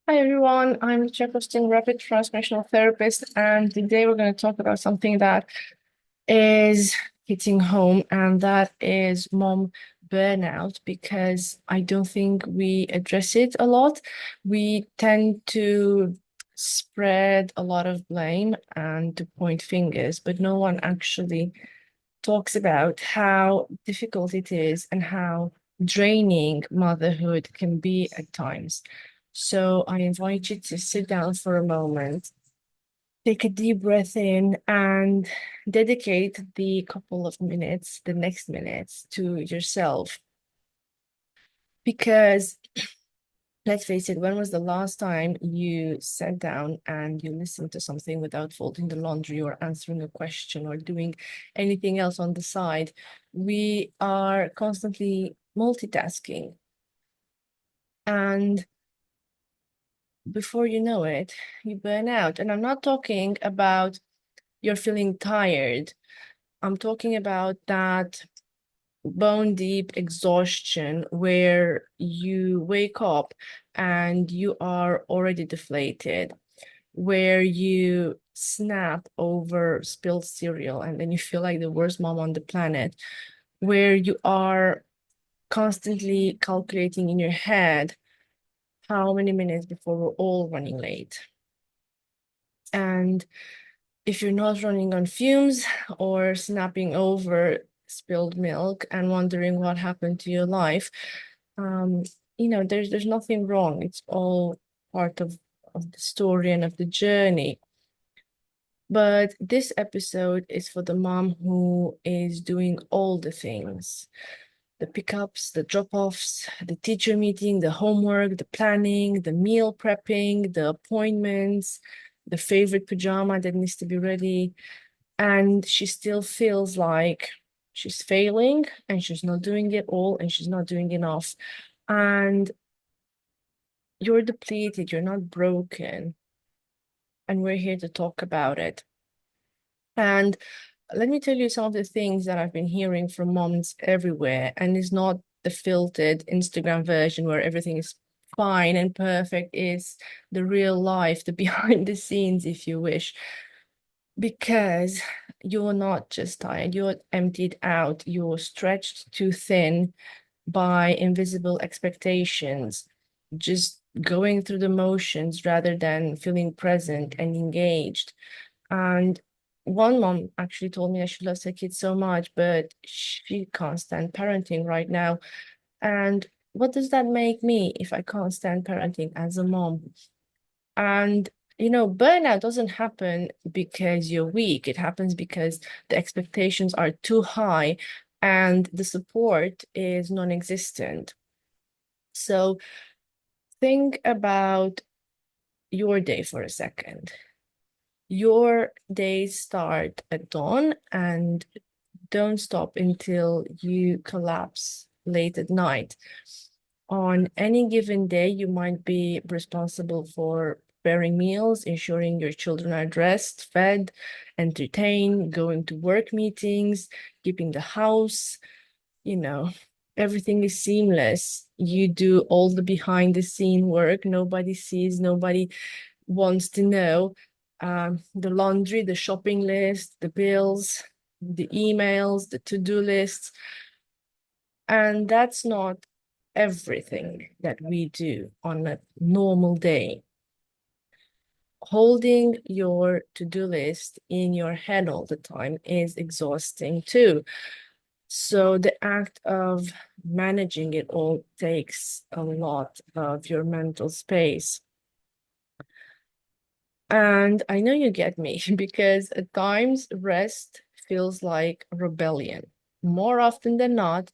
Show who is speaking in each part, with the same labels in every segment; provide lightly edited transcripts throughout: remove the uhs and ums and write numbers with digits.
Speaker 1: Hi everyone, I'm Lucia Costin, rapid transformational therapist, and today we're going to talk about something that is hitting home, and that is mom burnout, because I don't think we address it a lot. We tend to spread a lot of blame and to point fingers, but no one actually talks about how difficult it is and how draining motherhood can be at times. So I invite you to sit down for a moment, take a deep breath in, and dedicate the couple of minutes, the next minutes, to yourself. Because let's face it, when was the last time you sat down and you listened to something without folding the laundry or answering a question or doing anything else on the side? We are constantly multitasking. And before you know it, you burn out. And I'm not talking about you're feeling tired. I'm talking about that bone deep exhaustion where you wake up and you are already deflated, where you snap over spilled cereal and then you feel like the worst mom on the planet, where you are constantly calculating in your head how many minutes before we're all running late. And if you're not running on fumes or snapping over spilled milk and wondering what happened to your life, um, there's nothing wrong. It's all part of the story and of the journey. But this episode is for the mom who is doing all the things: the pickups, the drop-offs, the teacher meeting, the homework, the planning, the meal prepping, the appointments, the favorite pajama that needs to be ready. And she still feels like she's failing and she's not doing it all and she's not doing enough. And you're depleted, you're not broken. And we're here to talk about it. And let me tell you some of the things that I've been hearing from moms everywhere. And it's not the filtered Instagram version where everything is fine and perfect. It's the real life, the behind the scenes, if you wish. Because you're not just tired, you're emptied out, you're stretched too thin by invisible expectations, just going through the motions rather than feeling present and engaged. And one mom actually told me that she loves her kids so much, but she can't stand parenting right now. And what does that make me if I can't stand parenting as a mom? And burnout doesn't happen because you're weak. It happens because the expectations are too high and the support is non-existent. So think about your day for a second. Your days start at dawn and don't stop until you collapse late at night. On any given day, you might be responsible for preparing meals, ensuring your children are dressed, fed, entertained, going to work meetings, keeping the house, you know, everything is seamless. You do all the behind the scene work. Nobody sees, nobody wants to know. The laundry, the shopping list, the bills, the emails, the to-do lists. And that's not everything that we do on a normal day. Holding your to-do list in your head all the time is exhausting too. So the act of managing it all takes a lot of your mental space. And I know you get me because at times rest feels like rebellion. More often than not,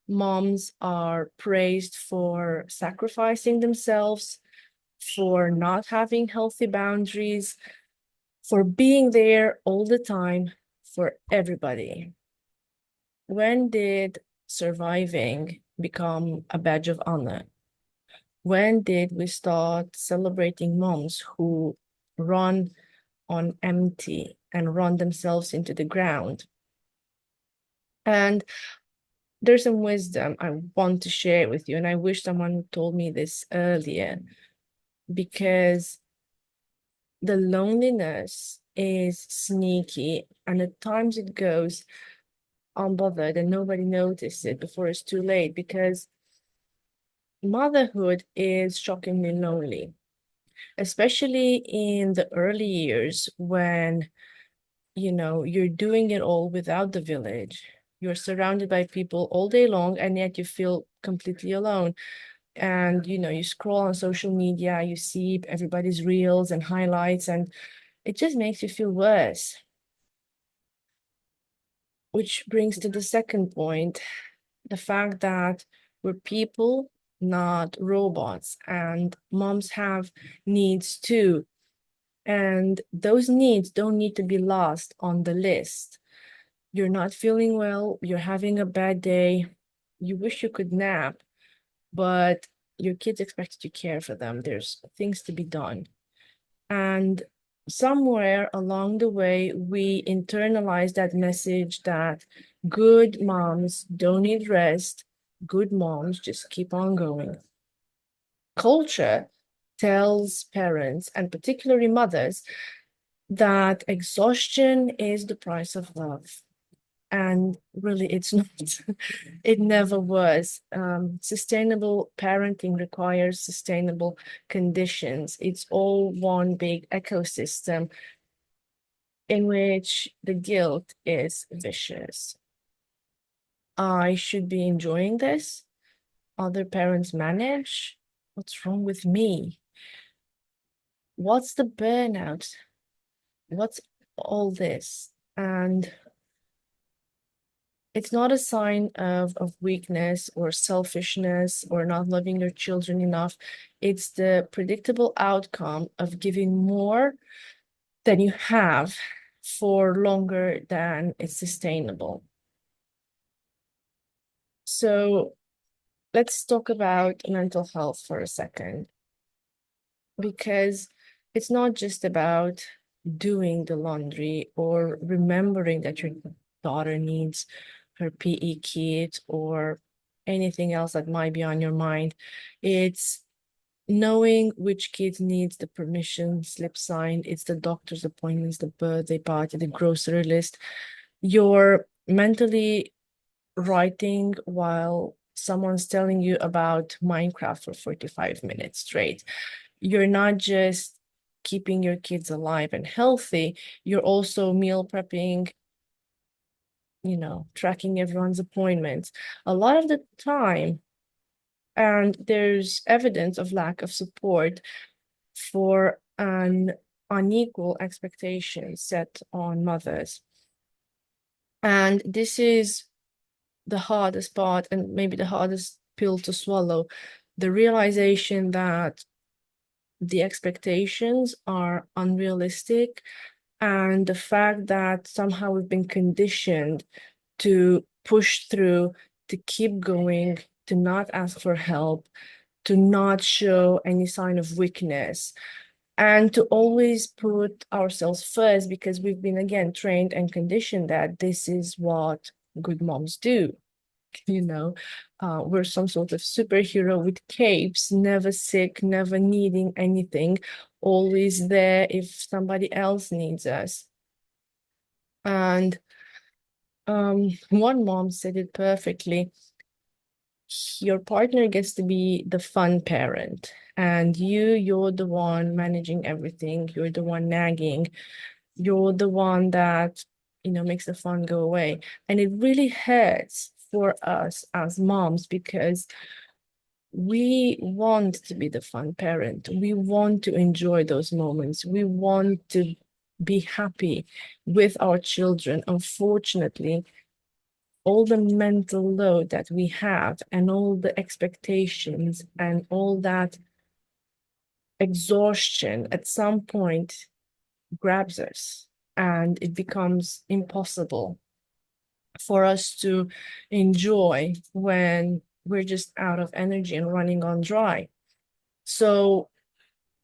Speaker 1: moms are praised for sacrificing themselves, for not having healthy boundaries, for being there all the time for everybody. When did surviving become a badge of honor? When did we start celebrating moms who run on empty and run themselves into the ground? And there's some wisdom I want to share with you, and I wish someone told me this earlier. because the loneliness is sneaky, and at times it goes unbothered and nobody noticed it before it's too late, because motherhood is shockingly lonely, especially in the early years when, you're doing it all without the village. You're surrounded by people all day long, and yet you feel completely alone. And, you scroll on social media, you see everybody's reels and highlights, and it just makes you feel worse. Which brings to the second point, the fact that we're people, not robots, and moms have needs too. And those needs don't need to be lost on the list. You're not feeling well, you're having a bad day, you wish you could nap, but your kids expect you to care for them. There's things to be done. And somewhere along the way, we internalize that message that good moms don't need rest, good moms just keep on going. Culture tells parents, and particularly mothers, that exhaustion is the price of love. And really, it's not. It never was. Sustainable parenting requires sustainable conditions. It's all one big ecosystem in which the guilt is vicious. I should be enjoying this. Other parents manage. What's wrong with me? What's the burnout? What's all this? And it's not a sign of weakness or selfishness or not loving your children enough. It's the predictable outcome of giving more than you have for longer than it's sustainable. So let's talk about mental health for a second, because it's not just about doing the laundry or remembering that your daughter needs her PE kit or anything else that might be on your mind. It's knowing which kid needs the permission slip signed. It's the doctor's appointments, the birthday party, the grocery list. You're mentally writing while someone's telling you about Minecraft for 45 minutes straight. You're not just keeping your kids alive and healthy, you're also meal prepping, tracking everyone's appointments a lot of the time. And there's evidence of lack of support for an unequal expectation set on mothers. And this is the hardest part, and maybe the hardest pill to swallow, the realization that the expectations are unrealistic, and the fact that somehow we've been conditioned to push through, to keep going, to not ask for help, to not show any sign of weakness, and to always put ourselves first, because we've been, again, trained and conditioned that this is what good moms do. We're some sort of superhero with capes, never sick, never needing anything, always there if somebody else needs us. And one mom said it perfectly. Your partner gets to be the fun parent, and you're the one managing everything. You're the one nagging. You're the one that, makes the fun go away. And it really hurts for us as moms, because we want to be the fun parent. We want to enjoy those moments. We want to be happy with our children. Unfortunately, all the mental load that we have and all the expectations and all that exhaustion at some point grabs us, and it becomes impossible for us to enjoy when we're just out of energy and running on dry. So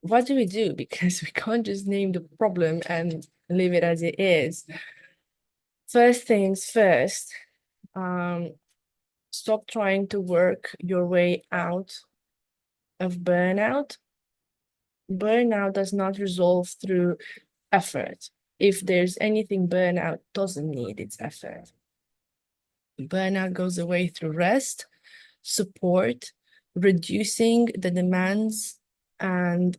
Speaker 1: what do we do? Because we can't just name the problem and leave it as it is. First things first, stop trying to work your way out of burnout. Burnout does not resolve through effort. If there's anything burnout doesn't need, its effort. Burnout goes away through rest, support, reducing the demands, and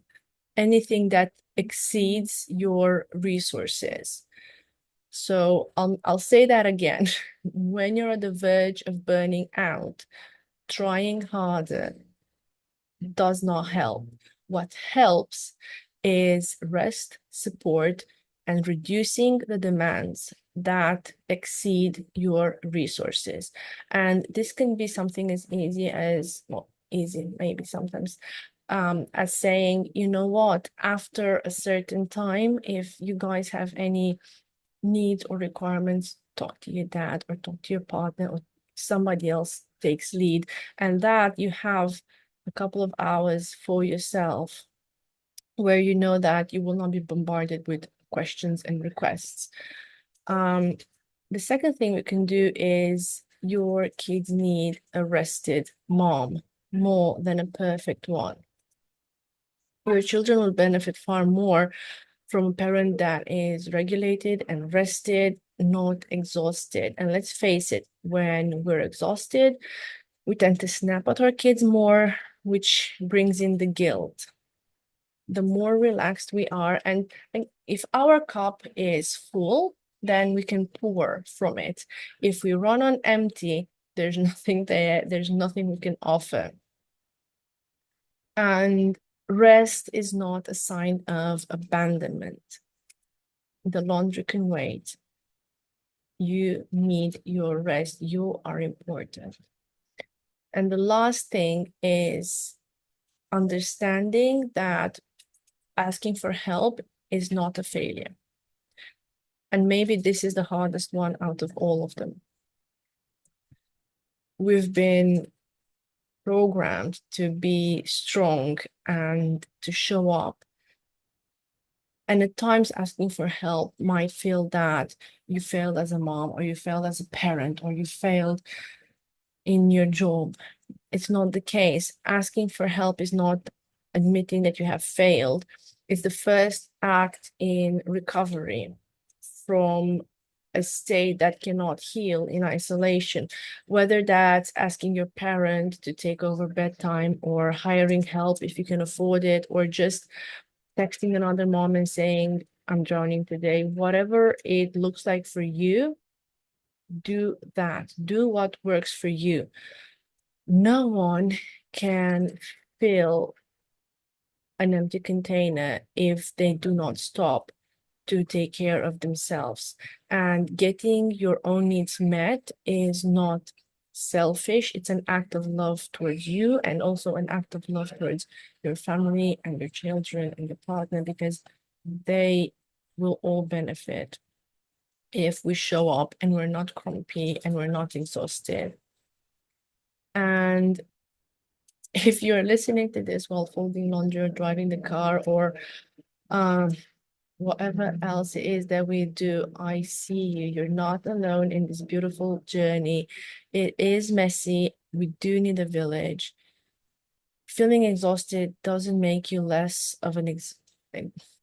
Speaker 1: anything that exceeds your resources. So I'll say that again. When you're at the verge of burning out, trying harder does not help. What helps is rest, support, and reducing the demands that exceed your resources. And this can be something as easy as, well, easy maybe sometimes, as saying, you know what, after a certain time, if you guys have any needs or requirements, talk to your dad or talk to your partner, or somebody else takes lead, and that you have a couple of hours for yourself where you know that you will not be bombarded with questions and requests. The second thing we can do is your kids need a rested mom more than a perfect one. Your children will benefit far more from a parent that is regulated and rested, not exhausted. And let's face it, when we're exhausted, we tend to snap at our kids more, which brings in the guilt. The more relaxed we are, and if our cup is full, then we can pour from it. If we run on empty, there's nothing there, there's nothing we can offer. And rest is not a sign of abandonment. The laundry can wait. You need your rest. You are important. And the last thing is understanding that asking for help is not a failure. And maybe this is the hardest one out of all of them. We've been programmed to be strong and to show up. And at times asking for help might feel that you failed as a mom, or you failed as a parent, or you failed in your job. It's not the case. Asking for help is not admitting that you have failed. It's the first act in recovery from a state that cannot heal in isolation, whether that's asking your parent to take over bedtime, or hiring help if you can afford it, or just texting another mom and saying, I'm drowning today. Whatever it looks like for you, do that. Do what works for you. No one can fill an empty container if they do not stop to take care of themselves. And getting your own needs met is not selfish. It's an act of love towards you, and also an act of love towards your family and your children and your partner, because they will all benefit if we show up and we're not grumpy and we're not exhausted. And if you're listening to this while folding laundry or driving the car, or whatever else it is that we do, I see you. You're not alone in this beautiful journey. It is messy. We do need a village. Feeling exhausted doesn't make you less of an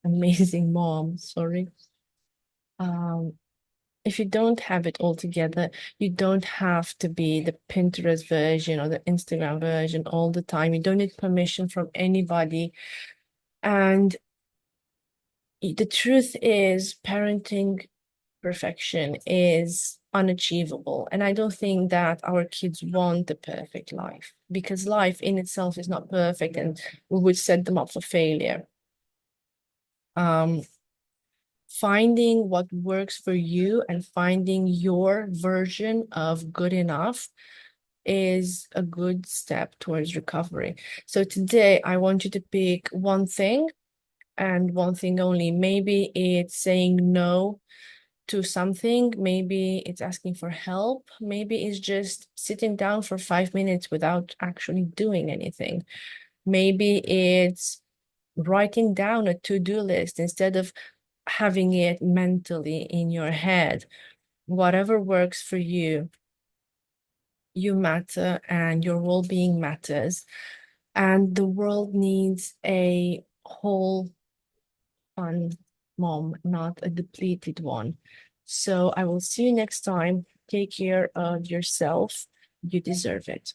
Speaker 1: amazing mom. Sorry. If you don't have it all together, you don't have to be the Pinterest version or the Instagram version all the time. You don't need permission from anybody. And the truth is, parenting perfection is unachievable. And I don't think that our kids want the perfect life, because life in itself is not perfect, and we would set them up for failure. Finding what works for you and finding your version of good enough is a good step towards recovery. So today I want you to pick one thing, and one thing only. Maybe it's saying no to something, maybe it's asking for help, maybe it's just sitting down for 5 minutes without actually doing anything. Maybe it's writing down a to-do list instead of having it mentally in your head. Whatever works for you, you matter and your well-being matters. And the world needs a whole, fun mom, not a depleted one. So I will see you next time. Take care of yourself. You deserve it.